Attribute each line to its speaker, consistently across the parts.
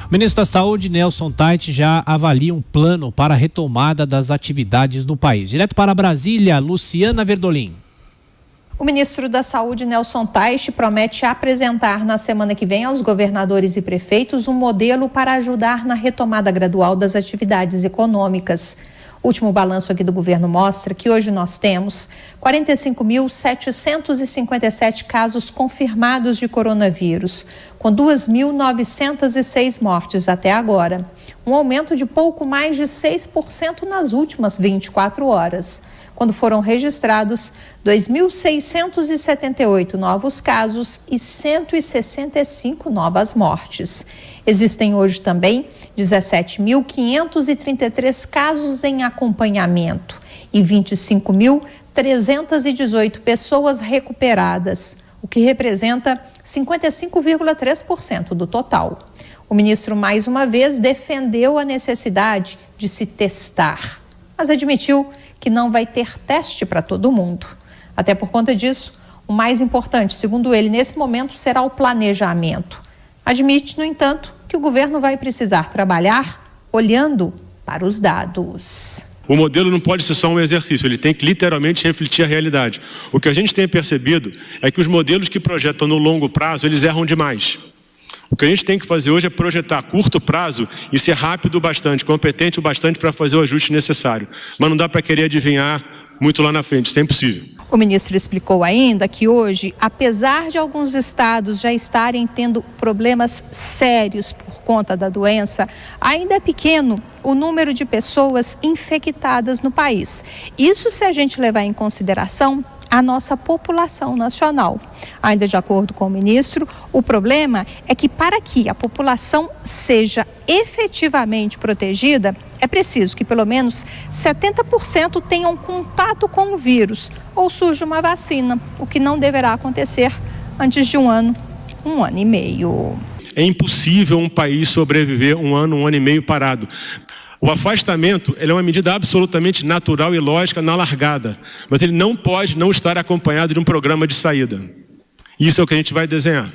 Speaker 1: O ministro da Saúde, Nelson Taixe, já avalia um plano para a retomada das atividades no país. Direto para Brasília, Luciana Verdolim.
Speaker 2: O ministro da Saúde, Nelson Taixe, promete apresentar na semana que vem aos governadores e prefeitos um modelo para ajudar na retomada gradual das atividades econômicas. O último balanço aqui do governo mostra que hoje nós temos 45.757 casos confirmados de coronavírus, com 2.906 mortes até agora. Um aumento de pouco mais de 6% nas últimas 24 horas, quando foram registrados 2.678 novos casos e 165 novas mortes. Existem hoje também 17.533 casos em acompanhamento e 25.318 pessoas recuperadas, o que representa 55,3% do total. O ministro, mais uma vez, defendeu a necessidade de se testar, mas admitiu que não vai ter teste para todo mundo. Até por conta disso, o mais importante, segundo ele, nesse momento, será o planejamento. Admite, no entanto, que o governo vai precisar trabalhar olhando para os dados.
Speaker 3: O modelo não pode ser só um exercício, ele tem que literalmente refletir a realidade. O que a gente tem percebido é que os modelos que projetam no longo prazo, eles erram demais. O que a gente tem que fazer hoje é projetar a curto prazo e ser rápido o bastante, competente o bastante para fazer o ajuste necessário. Mas não dá para querer adivinhar muito lá na frente, isso é impossível.
Speaker 2: O ministro explicou ainda que hoje, apesar de alguns estados já estarem tendo problemas sérios por conta da doença, ainda é pequeno o número de pessoas infectadas no país. Isso se a gente levar em consideração a nossa população nacional. Ainda de acordo com o ministro, o problema é que para que a população seja efetivamente protegida, é preciso que pelo menos 70% tenham contato com o vírus ou surja uma vacina, o que não deverá acontecer antes de um ano e meio.
Speaker 3: É impossível um país sobreviver um ano e meio parado. O afastamento ele é uma medida absolutamente natural e lógica na largada, mas ele não pode não estar acompanhado de um programa de saída. Isso é o que a gente vai desenhar.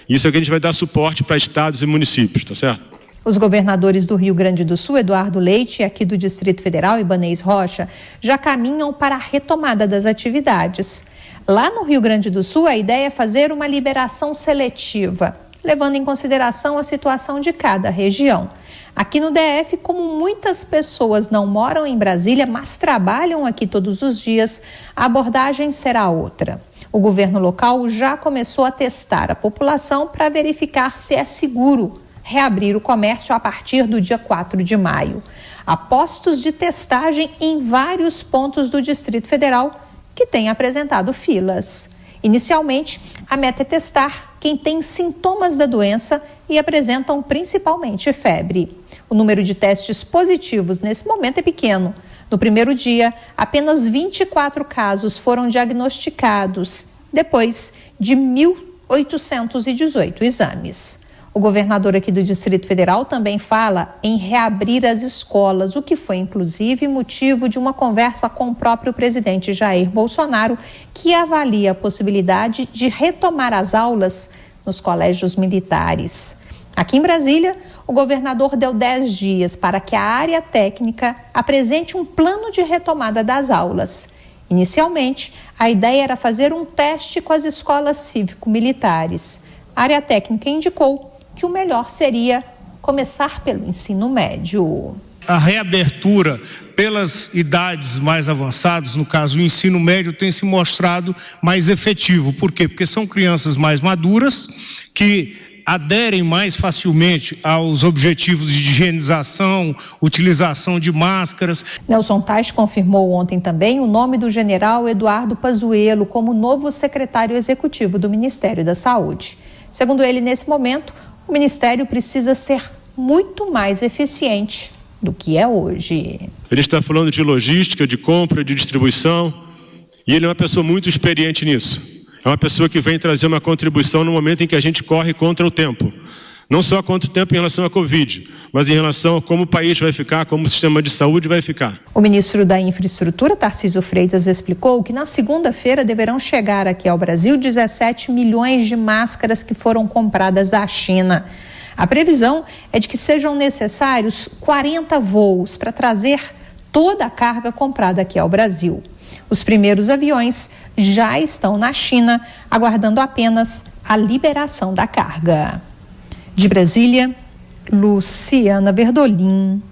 Speaker 3: Isso é o que a gente vai dar suporte para estados e municípios, tá certo?
Speaker 2: Os governadores do Rio Grande do Sul, Eduardo Leite, e aqui do Distrito Federal, Ibanez Rocha, já caminham para a retomada das atividades. Lá no Rio Grande do Sul, a ideia é fazer uma liberação seletiva, levando em consideração a situação de cada região. Aqui no DF, como muitas pessoas não moram em Brasília, mas trabalham aqui todos os dias, a abordagem será outra. O governo local já começou a testar a população para verificar se é seguro reabrir o comércio a partir do dia 4 de maio. Há postos de testagem em vários pontos do Distrito Federal que têm apresentado filas. Inicialmente, a meta é testar quem tem sintomas da doença e apresentam principalmente febre. O número de testes positivos nesse momento é pequeno. No primeiro dia, apenas 24 casos foram diagnosticados, depois de 1.818 exames. O governador aqui do Distrito Federal também fala em reabrir as escolas, o que foi inclusive motivo de uma conversa com o próprio presidente Jair Bolsonaro, que avalia a possibilidade de retomar as aulas nos colégios militares. Aqui em Brasília, o governador deu 10 dias para que a área técnica apresente um plano de retomada das aulas. Inicialmente, a ideia era fazer um teste com as escolas cívico-militares. A área técnica indicou que o melhor seria começar pelo ensino médio.
Speaker 4: A reabertura pelas idades mais avançadas, no caso o ensino médio, tem se mostrado mais efetivo. Por quê? Porque são crianças mais maduras que aderem mais facilmente aos objetivos de higienização, utilização de máscaras.
Speaker 2: Nelson Taixe confirmou ontem também o nome do general Eduardo Pazuello como novo secretário executivo do Ministério da Saúde. Segundo ele, nesse momento, o Ministério precisa ser muito mais eficiente do que é hoje.
Speaker 3: Ele está falando de logística, de compra, de distribuição, e ele é uma pessoa muito experiente nisso. É uma pessoa que vem trazer uma contribuição no momento em que a gente corre contra o tempo. Não só contra o tempo em relação à Covid, mas em relação a como o país vai ficar, como o sistema de saúde vai ficar.
Speaker 2: O ministro da Infraestrutura, Tarcísio Freitas, explicou que na segunda-feira deverão chegar aqui ao Brasil 17 milhões de máscaras que foram compradas da China. A previsão é de que sejam necessários 40 voos para trazer toda a carga comprada aqui ao Brasil. Os primeiros aviões já estão na China, aguardando apenas a liberação da carga. De Brasília, Luciana Verdolim.